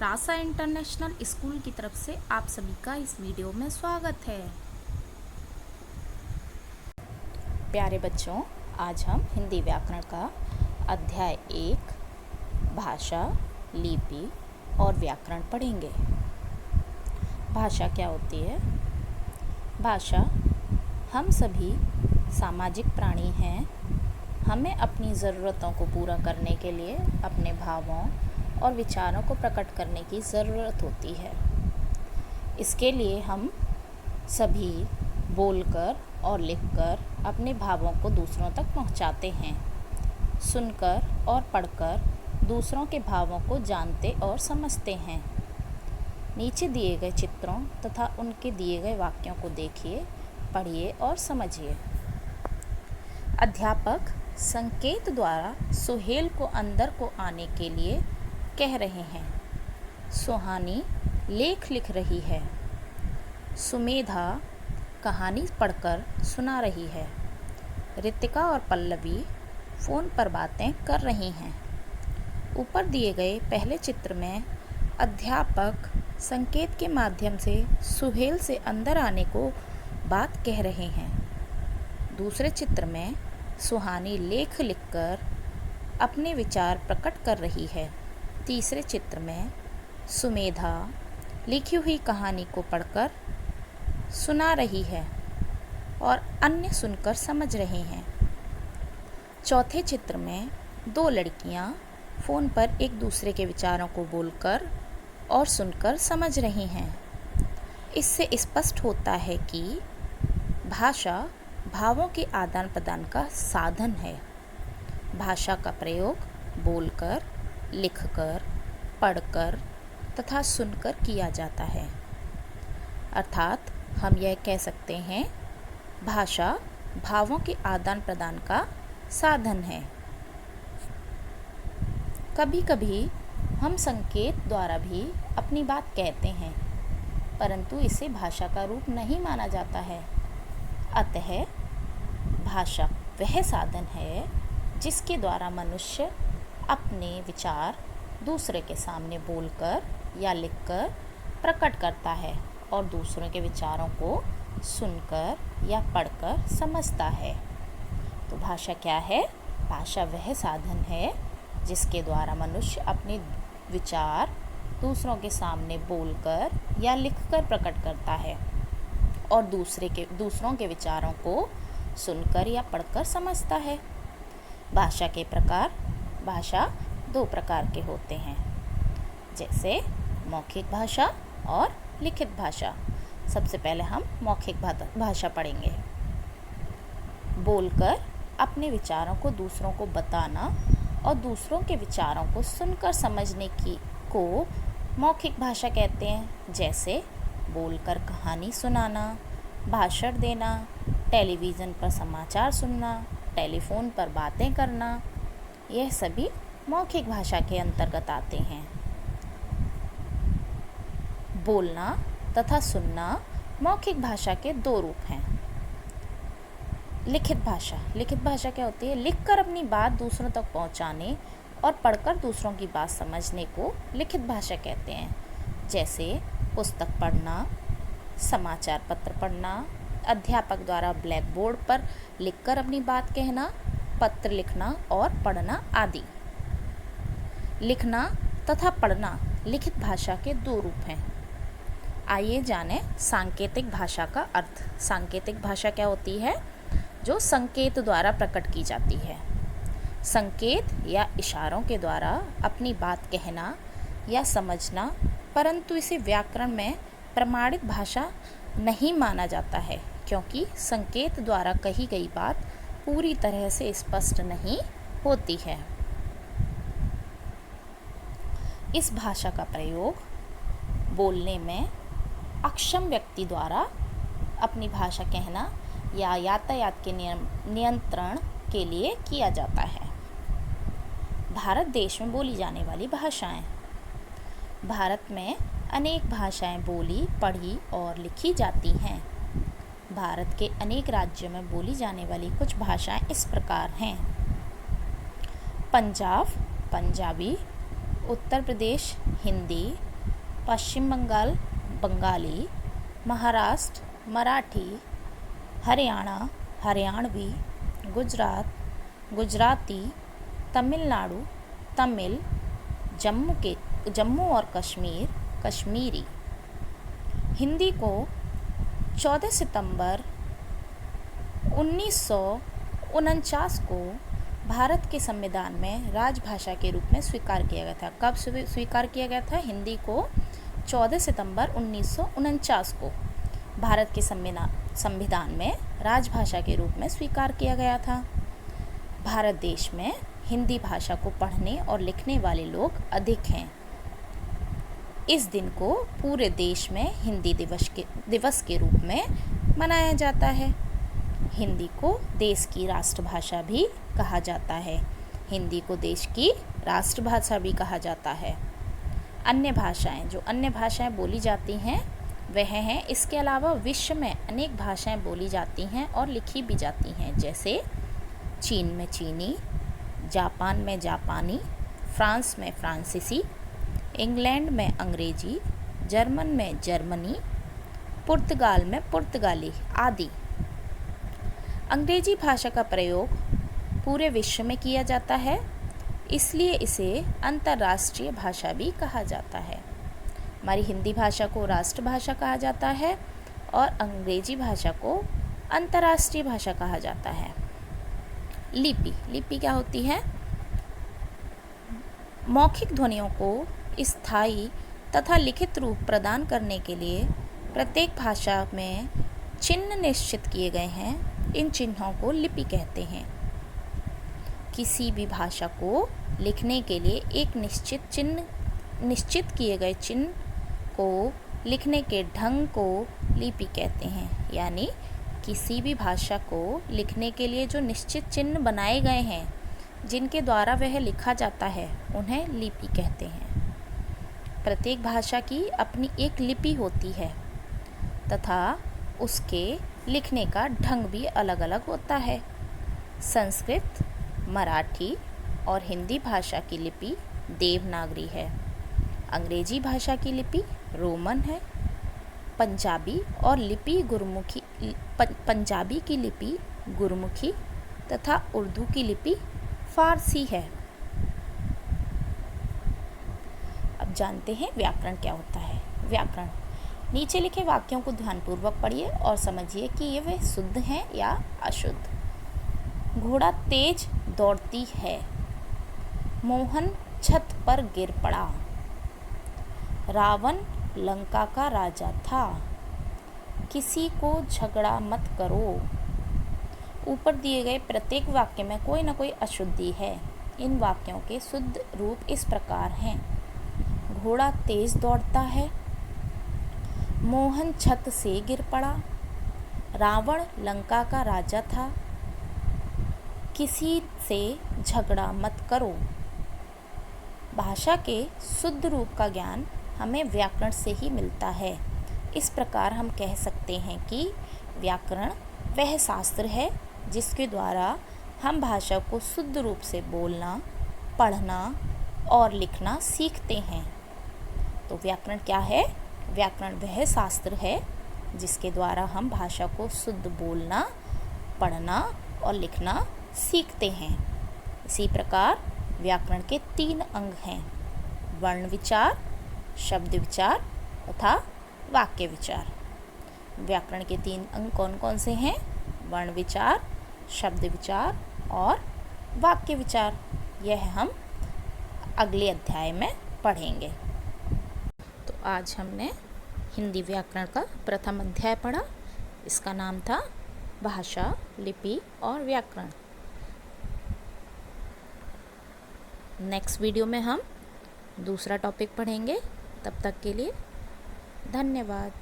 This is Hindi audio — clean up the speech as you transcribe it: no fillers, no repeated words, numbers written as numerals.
रासा इंटरनेशनल स्कूल की तरफ से आप सभी का इस वीडियो में स्वागत है। प्यारे बच्चों, आज हम हिंदी व्याकरण का अध्याय 1 भाषा, लिपि और व्याकरण पढ़ेंगे। भाषा क्या होती है? भाषा, हम सभी सामाजिक प्राणी हैं। हमें अपनी ज़रूरतों को पूरा करने के लिए अपने भावों और विचारों को प्रकट करने की ज़रूरत होती है। इसके लिए हम सभी बोलकर और लिखकर अपने भावों को दूसरों तक पहुंचाते हैं। सुनकर और पढ़कर दूसरों के भावों को जानते और समझते हैं। नीचे दिए गए चित्रों तथा उनके दिए गए वाक्यों को देखिए, पढ़िए और समझिए। अध्यापक संकेत द्वारा सुहेल को अंदर को आने के लिए कह रहे हैं। सुहानी लेख लिख रही है। सुमेधा कहानी पढ़कर सुना रही है। रितिका और पल्लवी फ़ोन पर बातें कर रही हैं। ऊपर दिए गए पहले चित्र में अध्यापक संकेत के माध्यम से सुहेल से अंदर आने को बात कह रहे हैं। दूसरे चित्र में सुहानी लेख लिखकर अपने विचार प्रकट कर रही है। तीसरे चित्र में सुमेधा लिखी हुई कहानी को पढ़कर सुना रही है और अन्य सुनकर समझ रहे हैं। चौथे चित्र में दो लड़कियां फ़ोन पर एक दूसरे के विचारों को बोलकर और सुनकर समझ रही हैं। इससे स्पष्ट होता है कि भाषा भावों के आदान प्रदान का साधन है। भाषा का प्रयोग बोलकर, लिखकर, पढ़कर तथा सुनकर किया जाता है। अर्थात हम यह कह सकते हैं, भाषा भावों के आदान प्रदान का साधन है। कभी कभी हम संकेत द्वारा भी अपनी बात कहते हैं, परंतु इसे भाषा का रूप नहीं माना जाता है। अतः भाषा वह साधन है जिसके द्वारा मनुष्य अपने विचार दूसरे के सामने बोलकर या लिखकर प्रकट करता है और दूसरों के विचारों को सुनकर या पढ़कर समझता है। तो भाषा क्या है? भाषा वह साधन है जिसके द्वारा मनुष्य अपने विचार दूसरों के सामने बोलकर या लिखकर प्रकट करता है और दूसरों के विचारों को सुनकर या पढ़कर समझता है। भाषा के प्रकार, भाषा दो प्रकार के होते हैं, जैसे मौखिक भाषा और लिखित भाषा। सबसे पहले हम मौखिक भाषा पढ़ेंगे। बोलकर अपने विचारों को दूसरों को बताना और दूसरों के विचारों को सुनकर समझने को मौखिक भाषा कहते हैं। जैसे बोलकर कहानी सुनाना, भाषण देना, टेलीविज़न पर समाचार सुनना, टेलीफोन पर बातें करना, यह सभी मौखिक भाषा के अंतर्गत आते हैं। बोलना तथा सुनना मौखिक भाषा के दो रूप हैं। लिखित भाषा क्या होती है? लिखकर अपनी बात दूसरों तक पहुंचाने और पढ़कर दूसरों की बात समझने को लिखित भाषा कहते हैं। जैसे पुस्तक पढ़ना, समाचार पत्र पढ़ना, अध्यापक द्वारा ब्लैक बोर्ड पर लिखकर अपनी बात कहना, पत्र लिखना और पढ़ना आदि। लिखना तथा पढ़ना लिखित भाषा के दो रूप हैं। आइए जानें सांकेतिक भाषा का अर्थ। सांकेतिक भाषा क्या होती है? जो संकेत द्वारा प्रकट की जाती है। संकेत या इशारों के द्वारा अपनी बात कहना या समझना, परंतु इसे व्याकरण में प्रमाणित भाषा नहीं माना जाता है, क्योंकि संकेत द्वारा कही गई बात पूरी तरह से स्पष्ट नहीं होती है। इस भाषा का प्रयोग बोलने में अक्षम व्यक्ति द्वारा अपनी भाषा कहना या यातायात के नियंत्रण के लिए किया जाता है। भारत देश में बोली जाने वाली भाषाएं। भारत में अनेक भाषाएं बोली, पढ़ी और लिखी जाती हैं। भारत के अनेक राज्यों में बोली जाने वाली कुछ भाषाएं इस प्रकार हैं। पंजाब पंजाबी, उत्तर प्रदेश हिंदी, पश्चिम बंगाल बंगाली, महाराष्ट्र मराठी, हरियाणा हरियाणवी, गुजरात गुजराती, तमिलनाडु तमिल, जम्मू और कश्मीर कश्मीरी। हिंदी को 14 सितंबर 1949 को भारत के संविधान में राजभाषा के रूप में स्वीकार किया गया था। कब स्वीकार किया गया था? हिंदी को 14 सितंबर 1949 को भारत के संविधान में राजभाषा के रूप में स्वीकार किया गया था। भारत देश में हिंदी भाषा को पढ़ने और लिखने वाले लोग अधिक हैं। इस दिन को पूरे देश में हिंदी दिवस के रूप में मनाया जाता है। हिंदी को देश की राष्ट्रभाषा भी कहा जाता है। हिंदी को देश की राष्ट्रभाषा भी कहा जाता है। अन्य भाषाएं बोली जाती हैं वह हैं, इसके अलावा विश्व में अनेक भाषाएं बोली जाती हैं और लिखी भी जाती हैं, जैसे चीन में चीनी, जापान में जापानी, फ्रांस में फ्रांसीसी, इंग्लैंड में अंग्रेजी, जर्मन में जर्मनी, पुर्तगाल में पुर्तगाली आदि। अंग्रेजी भाषा का प्रयोग पूरे विश्व में किया जाता है, इसलिए इसे अंतर्राष्ट्रीय भाषा भी कहा जाता है। हमारी हिंदी भाषा को राष्ट्रभाषा कहा जाता है और अंग्रेजी भाषा को अंतर्राष्ट्रीय भाषा कहा जाता है। लिपि क्या होती है? मौखिक ध्वनियों को स्थायी तथा लिखित रूप प्रदान करने के लिए प्रत्येक भाषा में चिन्ह निश्चित किए गए हैं। इन चिन्हों को लिपि कहते हैं। किसी भी भाषा को लिखने के लिए एक निश्चित किए गए चिन्ह को लिखने के ढंग को लिपि कहते हैं। यानी किसी भी भाषा को लिखने के लिए जो निश्चित चिन्ह बनाए गए हैं, जिनके द्वारा वह लिखा जाता है, उन्हें लिपि कहते हैं। प्रत्येक भाषा की अपनी एक लिपि होती है तथा उसके लिखने का ढंग भी अलग अलग होता है। संस्कृत, मराठी और हिंदी भाषा की लिपि देवनागरी है। अंग्रेजी भाषा की लिपि रोमन है। पंजाबी की लिपि गुरमुखी तथा उर्दू की लिपि फारसी है। अब जानते हैं व्याकरण क्या होता है। व्याकरण, नीचे लिखे वाक्यों को ध्यानपूर्वक पढ़िए और समझिए कि ये वे शुद्ध हैं या अशुद्ध। घोड़ा तेज दौड़ती है। मोहन छत पर गिर पड़ा। रावण लंका का राजा था। किसी को झगड़ा मत करो। ऊपर दिए गए प्रत्येक वाक्य में कोई न कोई अशुद्धि है। इन वाक्यों के शुद्ध रूप इस प्रकार हैं। घोड़ा तेज दौड़ता है। मोहन छत से गिर पड़ा। रावण लंका का राजा था। किसी से झगड़ा मत करो। भाषा के शुद्ध रूप का ज्ञान हमें व्याकरण से ही मिलता है। इस प्रकार हम कह सकते हैं कि व्याकरण वह शास्त्र है जिसके द्वारा हम भाषा को शुद्ध रूप से बोलना, पढ़ना और लिखना सीखते हैं। तो व्याकरण क्या है? व्याकरण वह शास्त्र है जिसके द्वारा हम भाषा को शुद्ध बोलना, पढ़ना और लिखना सीखते हैं। इसी प्रकार व्याकरण के 3 अंग हैं: वर्ण विचार, शब्द विचार तथा वाक्य विचार। व्याकरण के 3 अंग कौन कौन से हैं? वर्ण विचार, शब्द विचार और वाक्य विचार। यह हम अगले अध्याय में पढ़ेंगे। तो आज हमने हिंदी व्याकरण का प्रथम अध्याय पढ़ा। इसका नाम था भाषा, लिपि और व्याकरण। नेक्स्ट वीडियो में हम दूसरा टॉपिक पढ़ेंगे। तब तक के लिए धन्यवाद।